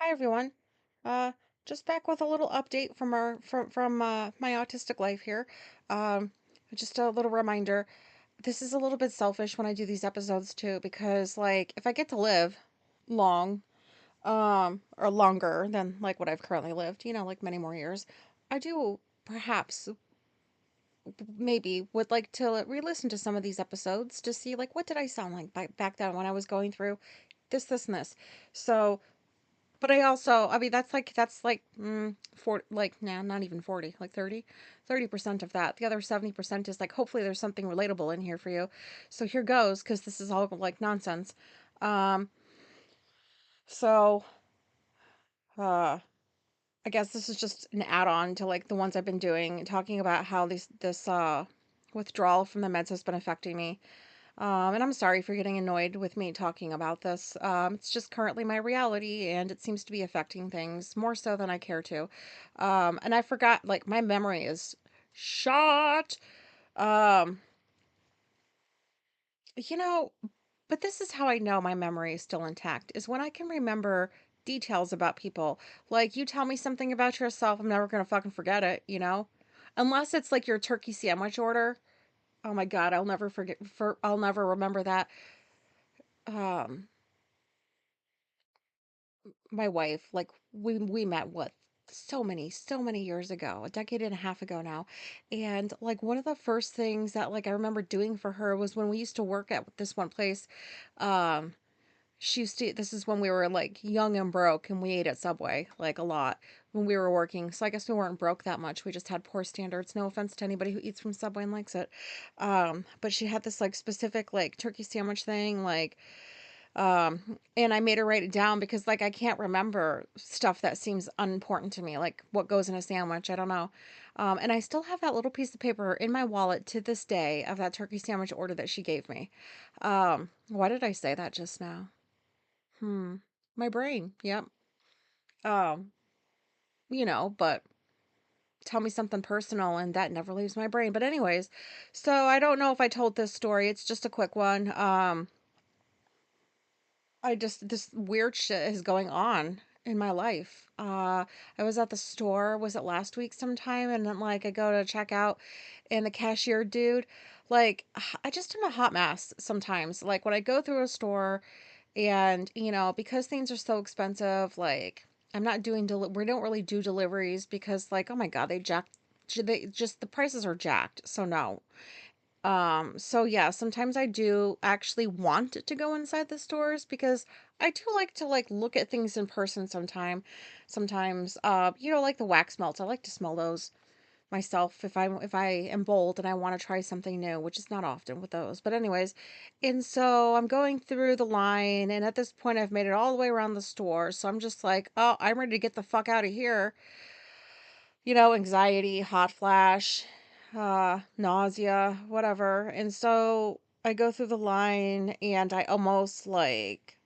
Hi everyone. Uh, just back with a little update from my autistic life here. Um, just a little reminder. This is a little bit selfish when I do these episodes too, because like if I get to live long, or longer than like what I've currently lived, like many more years, I do perhaps maybe would like to re-listen to some of these episodes to see like what did I sound like back then when I was going through this, and this. So but I mean, that's like, 40, like, nah, not even 40, like 30% of that. The other 70% is like, hopefully there's something relatable in here for you. So here goes, because this is all like nonsense. Um, so, uh, I guess this is just an add-on to like the ones I've been doing, talking about how this withdrawal from the meds has been affecting me. And I'm sorry for getting annoyed with me talking about this. It's just currently my reality, and it seems to be affecting things more so than I care to. And I forgot, like, my memory is shot. Um, you know, but this is how I know my memory is still intact, is when I can remember details about people. Like, you tell me something about yourself, I'm never gonna fucking forget it, you know? Unless it's like your turkey sandwich order. Oh my God, I'll never remember that. Um, my wife, like we met what so many years ago, a decade and a half ago now. And like one of the first things that like I remember doing for her was when we used to work at this one place. Um she used to This is when we were like young and broke and we ate at Subway like a lot when we were working. So I guess we weren't broke that much. We just had poor standards. No offense to anybody who eats from Subway and likes it. But she had this like specific like turkey sandwich thing, like and I made her write it down because like I can't remember stuff that seems unimportant to me, like what goes in a sandwich. I don't know. And I still have that little piece of paper in my wallet to this day of that turkey sandwich order that she gave me. Why did I say that just now? Hmm. My brain. Yep. Um, but tell me something personal and that never leaves my brain. But anyways, so I don't know if I told this story. It's just a quick one. This weird shit is going on in my life. I was at the store, was it last week sometime? And then like I go to check out and the cashier dude, like I just am a hot mess sometimes. Like when I go through a store and, because things are so expensive, like I'm not we don't really do deliveries because like, oh my God, they just the prices are jacked. So no. So yeah, sometimes I do actually want to go inside the stores because I do like to like look at things in person sometimes. Like the wax melts. I like to smell those myself if I am bold and I want to try something new, which is not often with those. But anyways, and so I'm going through the line and at this point I've made it all the way around the store. So I'm just like, "Oh, I'm ready to get the fuck out of here." Anxiety, hot flash, nausea, whatever. And so I go through the line and I almost like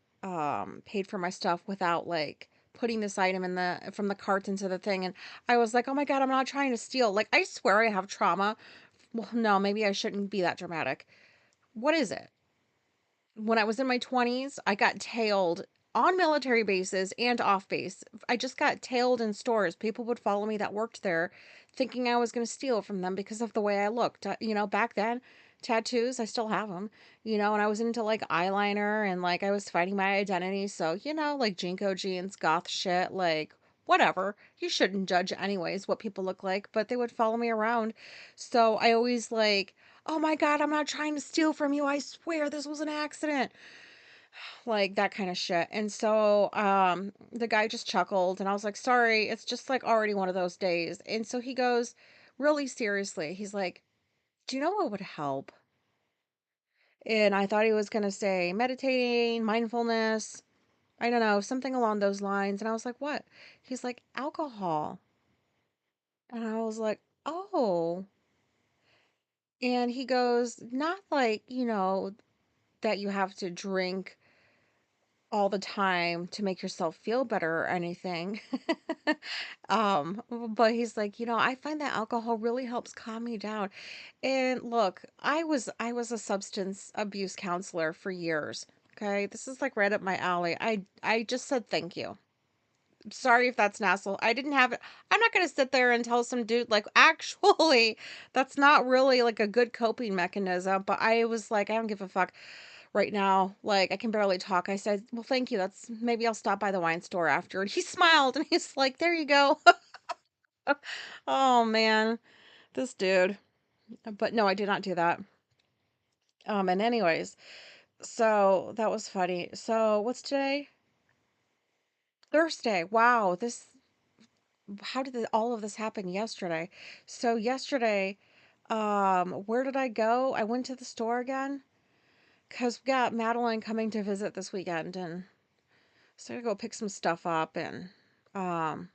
paid for my stuff without like putting this item in the from the cart into the thing. And I was like, "Oh my God, I'm not trying to steal." Like I swear I have trauma. Well, no, maybe I shouldn't be that dramatic. What is it? When I was in my 20s, I got tailed on military bases and off base. I just got tailed in stores. People would follow me that worked there thinking I was going to steal from them because of the way I looked. Back then, tattoos, I still have them, and I was into like eyeliner and like I was fighting my identity. So, like Jinko jeans, goth shit, like whatever. You shouldn't judge anyways what people look like, but they would follow me around. So I always like, "Oh my God, I'm not trying to steal from you. I swear this was an accident." Like that kind of shit. And so the guy just chuckled and I was like, "Sorry, it's just like already one of those days." And so he goes really seriously. He's like, "Do you know what would help?" And I thought he was going to say meditating, mindfulness, I don't know, something along those lines. And I was like, "What?" He's like, "Alcohol." And I was like, "Oh." And he goes, "Not like, that you have to drink all the time to make yourself feel better or anything." But he's like, "I find that alcohol really helps calm me down." And look, I was a substance abuse counselor for years. Okay. This is like right up my alley. I just said thank you. Sorry if that's an asshole. I didn't have it. I'm not gonna sit there and tell some dude like, actually, that's not really like a good coping mechanism. But I was like, I don't give a fuck right now. Like, I can barely talk. I said, well, thank you. That's maybe I'll stop by the wine store after. And he smiled and he's like, there you go. Oh man, this dude. But no, I did not do that. And anyways, so that was funny. So what's today? Thursday. Wow, this how did all of this happen yesterday? So yesterday, where did I go? I went to the store again because we got Madeline coming to visit this weekend, and so I go pick some stuff up, and um,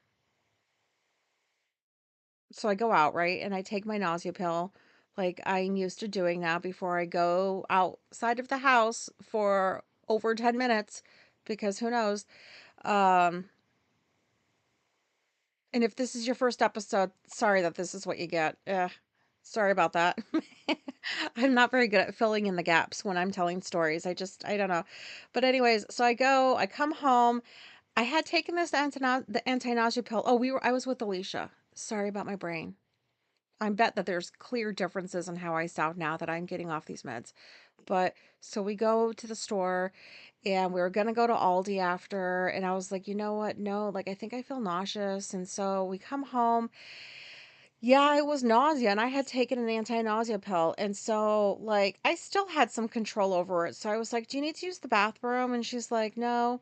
so I go out, right, and I take my nausea pill, like I'm used to doing now before I go outside of the house for over 10 minutes, because who knows? Um, And if this is your first episode, sorry that this is what you get. Sorry about that. I'm not very good at filling in the gaps when I'm telling stories. I don't know. But anyways, so I come home. I had taken the anti-nausea pill. Oh, I was with Alicia. Sorry about my brain. I bet that there's clear differences in how I sound now that I'm getting off these meds. But so we go to the store and we were gonna go to Aldi after, and I was like, you know what? No, like I think I feel nauseous. And so we come home. Yeah, it was nausea, and I had taken an anti-nausea pill. And so like I still had some control over it. So I was like, do you need to use the bathroom? And she's like, no.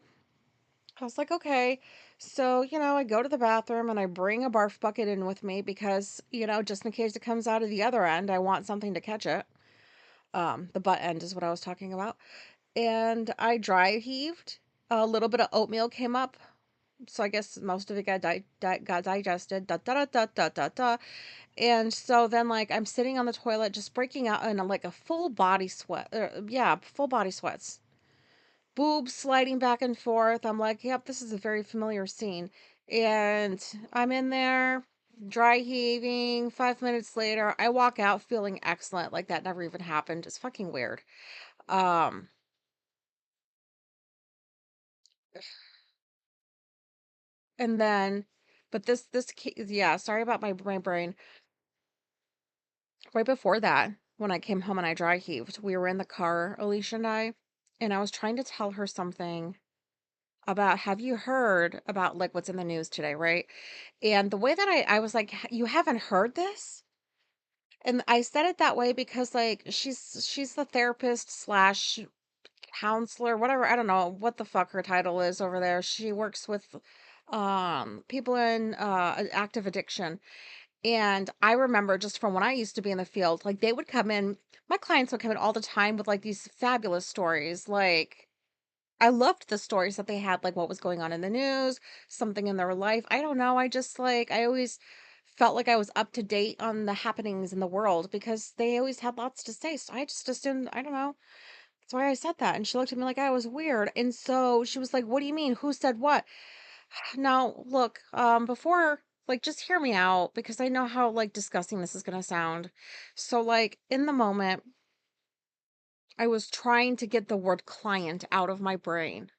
I was like, okay. So, I go to the bathroom and I bring a barf bucket in with me because, just in case it comes out of the other end, I want something to catch it. The butt end is what I was talking about. And I dry heaved. A little bit of oatmeal came up. So I guess most of it got digested. Da, da, da, da, da, da, da. And so then, like, I'm sitting on the toilet just breaking out in like a full body sweat. Yeah, full body sweats, boobs sliding back and forth. I'm like, yep, this is a very familiar scene. And I'm in there, dry heaving. 5 minutes later, I walk out feeling excellent, like that never even happened. It's fucking weird. Um, and then, but yeah, sorry about my brain. Right before that, when I came home and I dry heaved, we were in the car, Alicia and I was trying to tell her something about, have you heard about like what's in the news today, right? And the way that I was like, You haven't heard this?" And I said it that way because like she's the therapist slash counselor, whatever. I don't know what the fuck her title is over there. She works with people in active addiction. And I remember just from when I used to be in the field, like they would come in, my clients would come in all the time with like these fabulous stories. Like I loved the stories that they had, like what was going on in the news, something in their life. I don't know. I just like, I always felt like I was up to date on the happenings in the world because they always had lots to say. So I just assumed, I don't know. That's why I said that. And she looked at me like I was weird. And so she was like, what do you mean? Who said what? Now, look, before, like, just hear me out because I know how, like, disgusting this is going to sound. So, like, in the moment, I was trying to get the word client out of my brain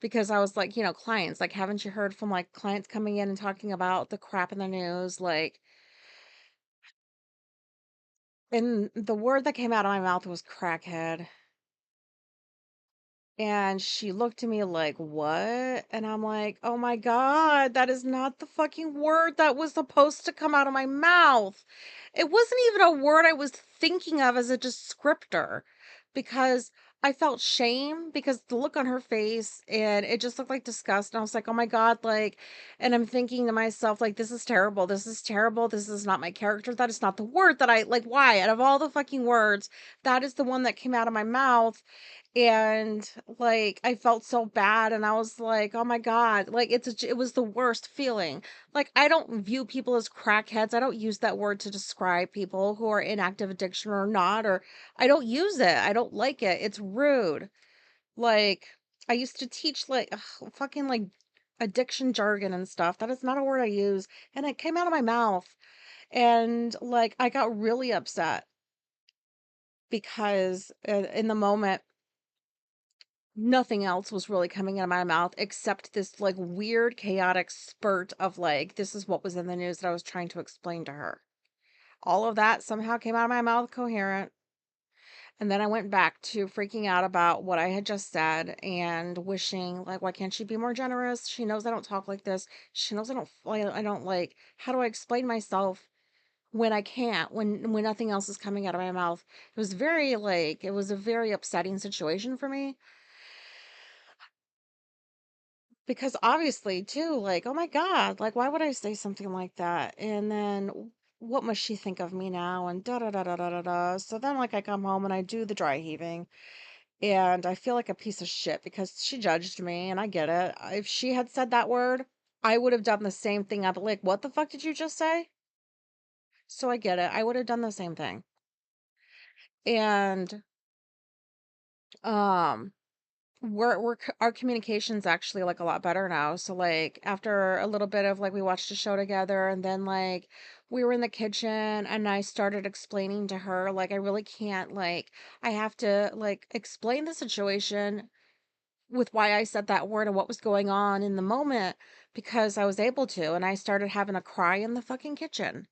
because I was like, clients, like, haven't you heard from like clients coming in and talking about the crap in the news? Like, and the word that came out of my mouth was crackhead. And she looked at me like, "What?" And I'm like, "Oh my God, that is not the fucking word that was supposed to come out of my mouth." It wasn't even a word I was thinking of as a descriptor because I felt shame because the look on her face and it just looked like disgust. And I was like, "Oh my God," like, and I'm thinking to myself, like, "This is terrible. This is terrible. This is not my character. That is not the word that I like. Why? Out of all the fucking words, that is the one that came out of my mouth." And like I felt so bad and I was like, "Oh my God," like it was the worst feeling. Like I don't view people as crackheads. I don't use that word to describe people who are in active addiction or not, or I don't use it. I don't like it. It's rude. Like I used to teach like fucking like addiction jargon and stuff. That is not a word I use, and it came out of my mouth and like I got really upset because in the moment Nothing else was really coming out of my mouth except this like weird chaotic spurt of like, this is what was in the news that I was trying to explain to her. All of that somehow came out of my mouth coherent. And then I went back to freaking out about what I had just said and wishing, like, why can't she be more generous? She knows I don't talk like this. She knows I don't like, how do I explain myself when I can't, when nothing else is coming out of my mouth? It was very, like, it was a very upsetting situation for me because obviously, too, like, oh my God, like, why would I say something like that? And then what must she think of me now? And da da da da da da da. So then, like, I come home and I do the dry heaving. And I feel like a piece of shit because she judged me, and I get it. If she had said that word, I would have done the same thing. I'd be like, "What the fuck did you just say?" So I get it. I would have done the same thing. And um our communication's actually like a lot better now. So like after a little bit of like we watched a show together and then like we were in the kitchen and I started explaining to her like I really can't like I have to like explain the situation with why I said that word and what was going on in the moment because I was able to, and I started having a cry in the fucking kitchen.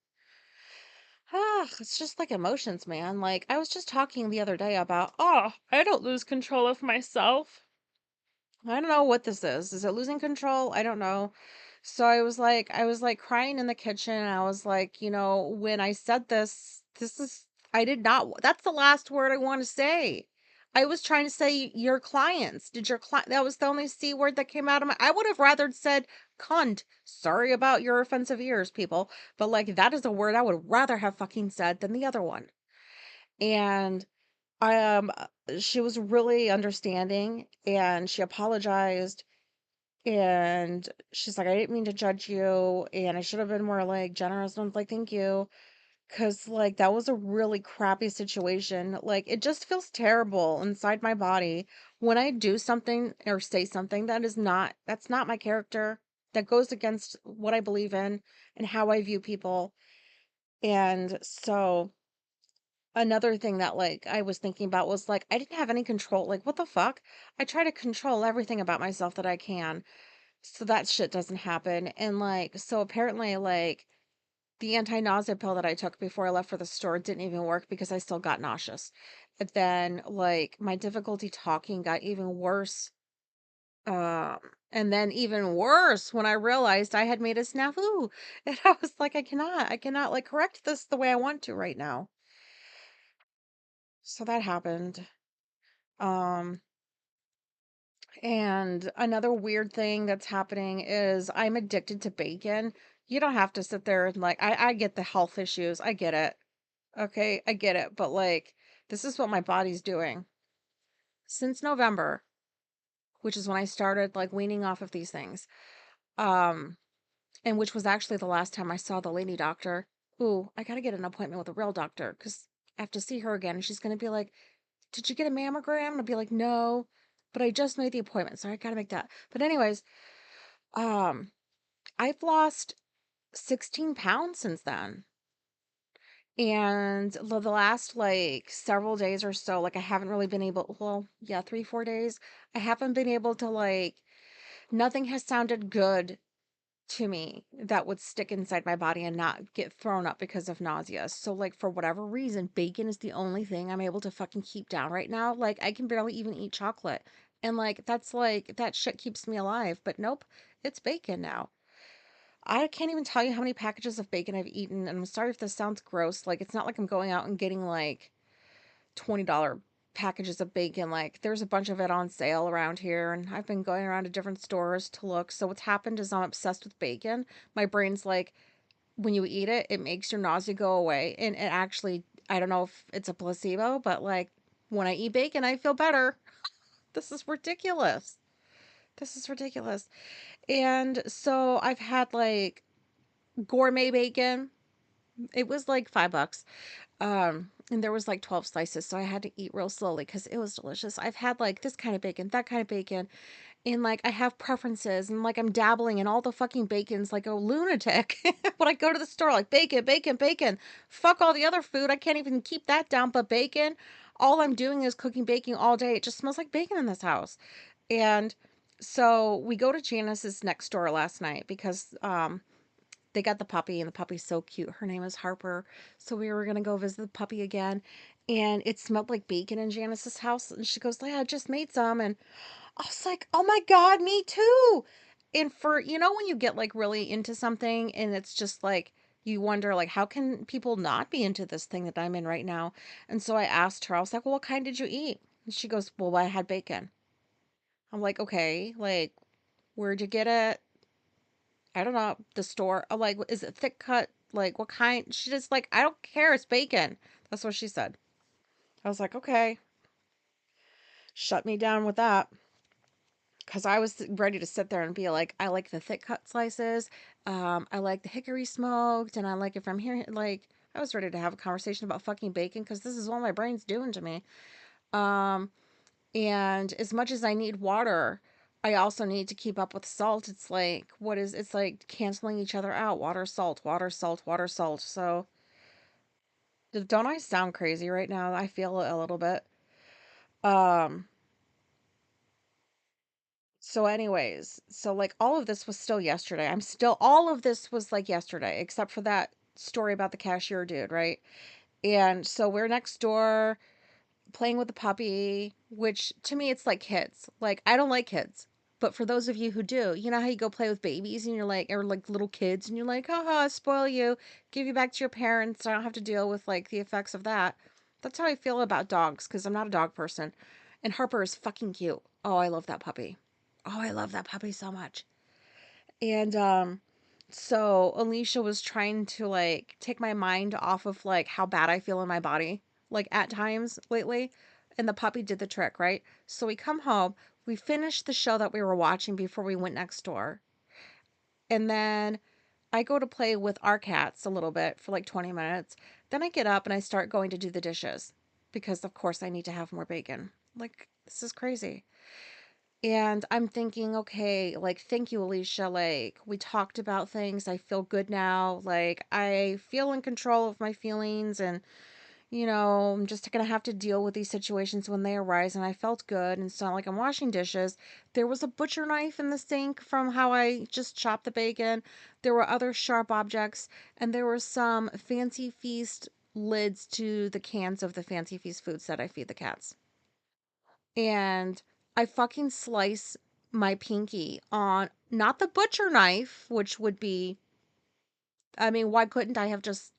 Ah, it's just like emotions, man. Like I was just talking the other day about, oh, I don't lose control of myself. I don't know what this is. Is it losing control? I don't know. So I was like crying in the kitchen. And I was like, you know, when I said this, I did not, that's the last word I want to say. I was trying to say your clients. Did your client, that was the only C word that came out of my, I would have rather said cunt. Sorry about your offensive ears, people. But like, that is a word I would rather have fucking said than the other one. And she was really understanding and she apologized and she's like, I didn't mean to judge you and I should have been more like generous. And I was like, thank you. Cause like that was a really crappy situation. Like it just feels terrible inside my body when I do something or say something that's not my character, that goes against what I believe in and how I view people. And so another thing that, like, I was thinking about was, like, I didn't have any control, like, what the fuck? I try to control everything about myself that I can, so that shit doesn't happen, and, like, so apparently, like, the anti-nausea pill that I took before I left for the store didn't even work because I still got nauseous. And then, like, my difficulty talking got even worse, um, and then even worse when I realized I had made a snafu, and I was like, I cannot, like, correct this the way I want to right now." So that happened. Um, and another weird thing that's happening is I'm addicted to bacon. You don't have to sit there and like, I get the health issues. I get it. Okay. I get it. But like, this is what my body's doing. Since November, which is when I started like weaning off of these things, um, and which was actually the last time I saw the lady doctor. Ooh, I gotta get an appointment with a real doctor because I have to see her again. And she's gonna be like, did you get a mammogram? And I'd be like, no, but I just made the appointment, so I gotta make that. But anyways, um, I've lost 16 pounds since then. And the last like several days or so, like I haven't really been able, well, yeah, 3, 4 days. I haven't been able to like, nothing has sounded good to me that would stick inside my body and not get thrown up because of nausea. So like for whatever reason, bacon is the only thing I'm able to fucking keep down right now. Like I can barely even eat chocolate. And like that shit keeps me alive. But nope, it's bacon now. I can't even tell you how many packages of bacon I've eaten. And I'm sorry if this sounds gross. Like it's not like I'm going out and getting like $20 packages of bacon. Like there's a bunch of it on sale around here and I've been going around to different stores to look. So what's happened is I'm obsessed with bacon. My brain's like, when you eat it, it makes your nausea go away. And it actually, I don't know if it's a placebo, but like when I eat bacon, I feel better. This is ridiculous. This is ridiculous. And so I've had like gourmet bacon. It was like $5. And there was like 12 slices, so I had to eat real slowly because it was delicious. I've had like this kind of bacon, that kind of bacon, and like I have preferences, and like I'm dabbling in all the fucking bacons like a lunatic. When I go to the store, like bacon, bacon, bacon. Fuck all the other food. I can't even keep that down, but bacon. all I'm doing is cooking, baking all day. It just smells like bacon in this house. And so we go to Janice's next door last night because they got the puppy, and the puppy's so cute. Her name is Harper. So we were gonna go visit the puppy again, and it smelled like bacon in Janice's house. And she goes, "Yeah, I just made some." And I was like, "Oh my god, me too." And for when you get like really into something, and it's just like you wonder like how can people not be into this thing that I'm in right now? And so I asked her, I was like, "Well, what kind did you eat?" And she goes, "Well, I had bacon." I'm like, "Okay, like where'd you get it?" I don't know, the store. I'm like, "Is it thick cut? Like what kind?" She just like, "I don't care, it's bacon." That's what she said. I was like, "Okay." Shut me down with that. Because I was ready to sit there and be like, I like the thick cut slices. I like the hickory smoked, and I like it from here. Like, I was ready to have a conversation about fucking bacon because this is what my brain's doing to me. Um, and as much as I need water, I also need to keep up with salt. It's like, it's like canceling each other out. Water, salt, water, salt, water, salt. So, don't I sound crazy right now? I feel it a little bit. Um, So anyways, so like all of this was still yesterday. All of this was like yesterday, except for that story about the cashier dude, right? And so we're next door playing with the puppy, which to me it's like kids. Like I don't like kids. But for those of you who do, you know how you go play with babies and you're like, or like little kids and you're like, haha, spoil you, give you back to your parents. I don't have to deal with like the effects of that. That's how I feel about dogs because I'm not a dog person. And Harper is fucking cute. Oh, I love that puppy. Oh, I love that puppy so much. And so Alicia was trying to like take my mind off of like how bad I feel in my body, like at times lately. And the puppy did the trick, right? So we come home, we finished the show that we were watching before we went next door. And then I go to play with our cats a little bit for like 20 minutes. Then I get up and I start going to do the dishes because, of course, I need to have more bacon. Like, this is crazy. And I'm thinking, okay, like, thank you, Alicia. Like, we talked about things. I feel good now. Like, I feel in control of my feelings. And, I'm just going to have to deal with these situations when they arise. And I felt good. And so, like, I'm washing dishes. There was a butcher knife in the sink from how I just chopped the bacon. There were other sharp objects. And there were some Fancy Feast lids to the cans of the Fancy Feast foods that I feed the cats. And I fucking slice my pinky on not the butcher knife, which would be, I mean, why couldn't I have just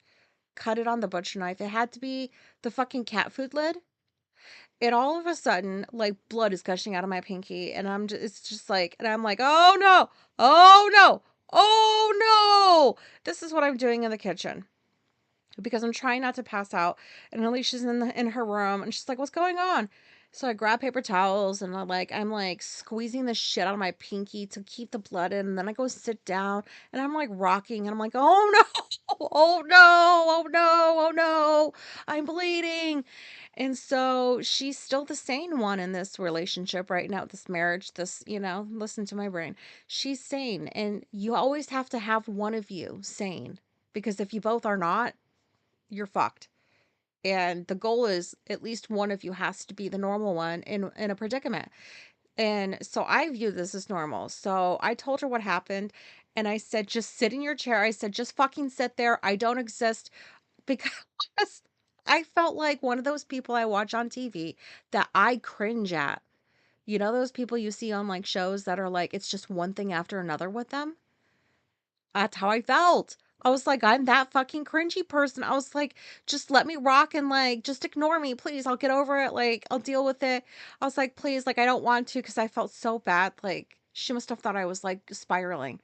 cut it on the butcher knife? It had to be the fucking cat food lid. And all of a sudden, like blood is gushing out of my pinky, and it's just like, and I'm like, oh no, oh no, oh no. This is what I'm doing in the kitchen because I'm trying not to pass out. And Alicia's in her room and she's like, "What's going on?" So I grab paper towels and I'm like squeezing the shit out of my pinky to keep the blood in. And then I go sit down and I'm like rocking and I'm like, "Oh no. Oh no. Oh no. Oh no. I'm bleeding." And so she's still the sane one in this relationship right now, this marriage, listen to my brain. She's sane, and you always have to have one of you sane because if you both are not, you're fucked. And the goal is at least one of you has to be the normal one in a predicament. And so I view this as normal. So I told her what happened and I said, just sit in your chair. I said, just fucking sit there. I don't exist because I felt like one of those people I watch on TV that I cringe at. You know, those people you see on like shows that are like, it's just one thing after another with them? That's how I felt. I was like, I'm that fucking cringy person. I was like, just let me rock and like, just ignore me, please. I'll get over it. Like, I'll deal with it. I was like, please, like, I don't want to because I felt so bad. Like, she must have thought I was like spiraling.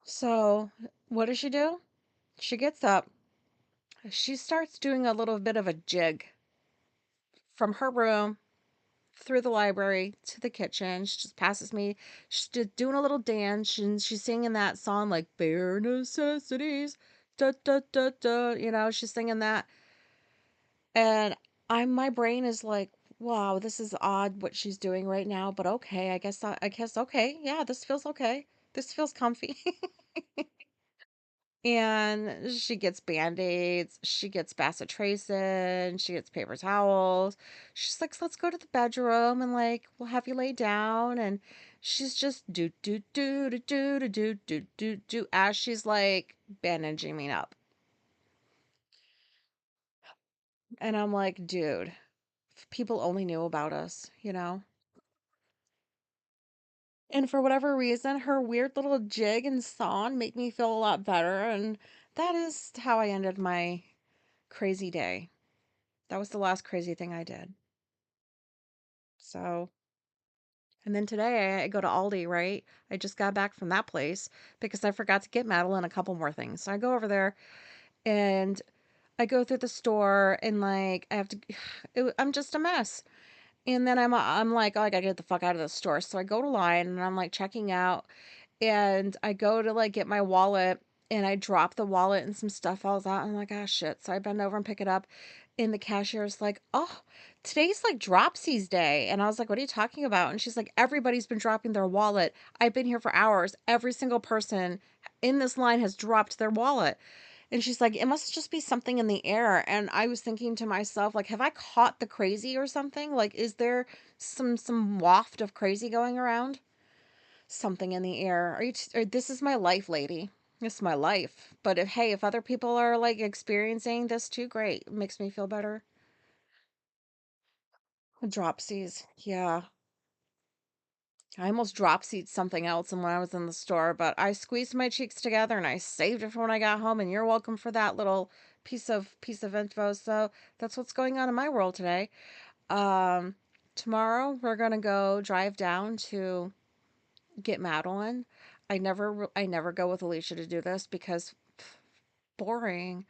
So, what does she do? She gets up. She starts doing a little bit of a jig from her room through the library to the kitchen. She just passes me. She's just doing a little dance and she's singing that song like bare necessities. Da da da da. She's singing that. And my brain is like, wow, this is odd what she's doing right now, but okay, I guess okay. Yeah, this feels okay. This feels comfy. And she gets Band-Aids, she gets bacitracin, she gets paper towels. She's like, "Let's go to the bedroom and like we'll have you lay down." And she's just do as she's like bandaging me up. And I'm like, dude, if people only knew about us, you know? And for whatever reason, her weird little jig and song make me feel a lot better. And that is how I ended my crazy day. That was the last crazy thing I did. So, and then today I go to Aldi, right? I just got back from that place because I forgot to get Madeline a couple more things. So I go over there and I go through the store and like I have to, I'm just a mess. And then I'm like, oh, I gotta get the fuck out of the store. So I go to line and I'm like checking out and I go to like get my wallet and I drop the wallet and some stuff falls out. I'm like, ah, shit. So I bend over and pick it up. And the cashier's like, oh, today's like Dropsies Day. And I was like, what are you talking about? And she's like, everybody's been dropping their wallet. I've been here for hours. Every single person in this line has dropped their wallet. And she's like, it must just be something in the air. And I was thinking to myself, like, have I caught the crazy or something? Like, is there some waft of crazy going around? Something in the air. Or this is my life, lady. This is my life. But if hey, if other people are like experiencing this too, great. It makes me feel better. Dropsies. Yeah. I almost dropsied something else and when I was in the store, but I squeezed my cheeks together and I saved it for when I got home, and you're welcome for that little piece of info. So that's what's going on in my world today. Um Tomorrow we're gonna go drive down to get Madeline. I never go with Alicia to do this because boring.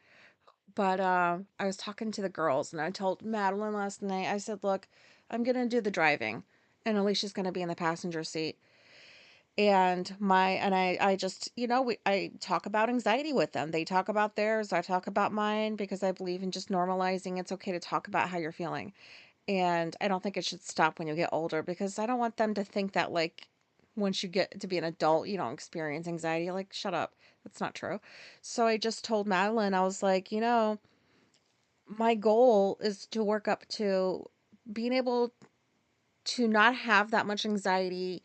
But I was talking to the girls and I told Madeline last night, I said, look, I'm gonna do the driving and Alicia's gonna be in the passenger seat. And I just, I talk about anxiety with them. They talk about theirs, I talk about mine because I believe in just normalizing. It's okay to talk about how you're feeling. And I don't think it should stop when you get older because I don't want them to think that like once you get to be an adult, you don't experience anxiety. Like, shut up. That's not true. So I just told Madeline, I was like, my goal is to work up to being able to not have that much anxiety,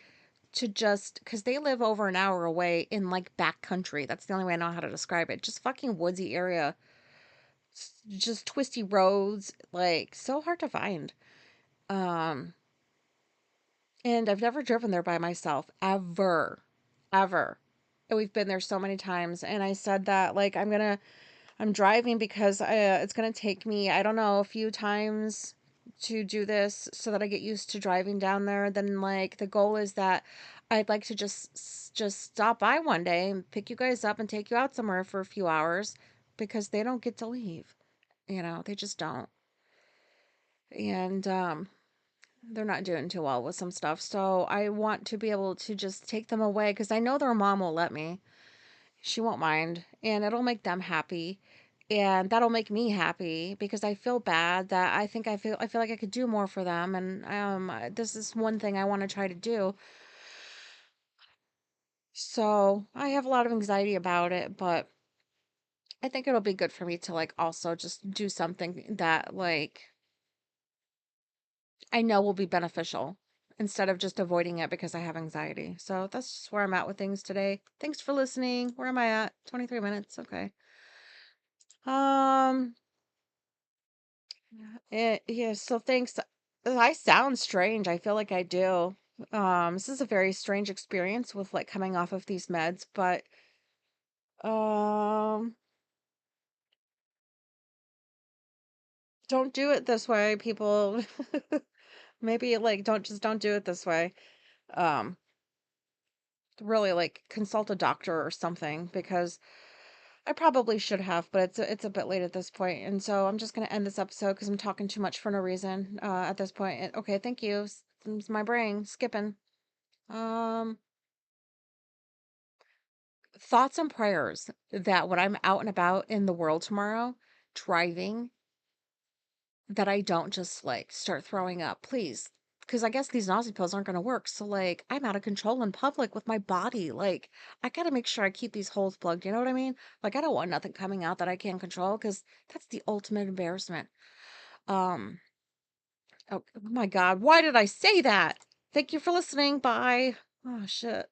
to just because they live over an hour away in like back country. That's the only way I know how to describe it. Just fucking woodsy area, just twisty roads, like so hard to find. Um, and I've never driven there by myself ever, ever. And we've been there so many times. And I said that like I'm driving because it's gonna take me, I don't know, a few times to do this so that I get used to driving down there. Then like the goal is that I'd like to just stop by one day and pick you guys up and take you out somewhere for a few hours because they don't get to leave. They just don't. And they're not doing too well with some stuff. So I want to be able to just take them away because I know their mom will let me. She won't mind, and it'll make them happy. And that'll make me happy because I feel bad that I feel like I could do more for them, and this is one thing I want to try to do. So, I have a lot of anxiety about it, but I think it'll be good for me to like also just do something that like I know will be beneficial instead of just avoiding it because I have anxiety. So, that's just where I'm at with things today. Thanks for listening. Where am I at? 23 minutes. Okay. Um yeah, so thanks. I sound strange. I feel like I do. This is a very strange experience with like coming off of these meds, but um don't do it this way, people. Maybe like don't do it this way. Um really like consult a doctor or something because I probably should have, but it's a bit late at this point. And so I'm just going to end this episode because I'm talking too much for no reason at this point. Okay, thank you. It's my brain skipping. Um Thoughts and prayers that when I'm out and about in the world tomorrow, driving, that I don't just like start throwing up. Please, because I guess these nausea pills aren't gonna work. So, like, I'm out of control in public with my body. Like, I gotta make sure I keep these holes plugged. You know what I mean? Like, I don't want nothing coming out that I can't control because that's the ultimate embarrassment. Um, oh my God, why did I say that? Thank you for listening. Bye. Oh shit.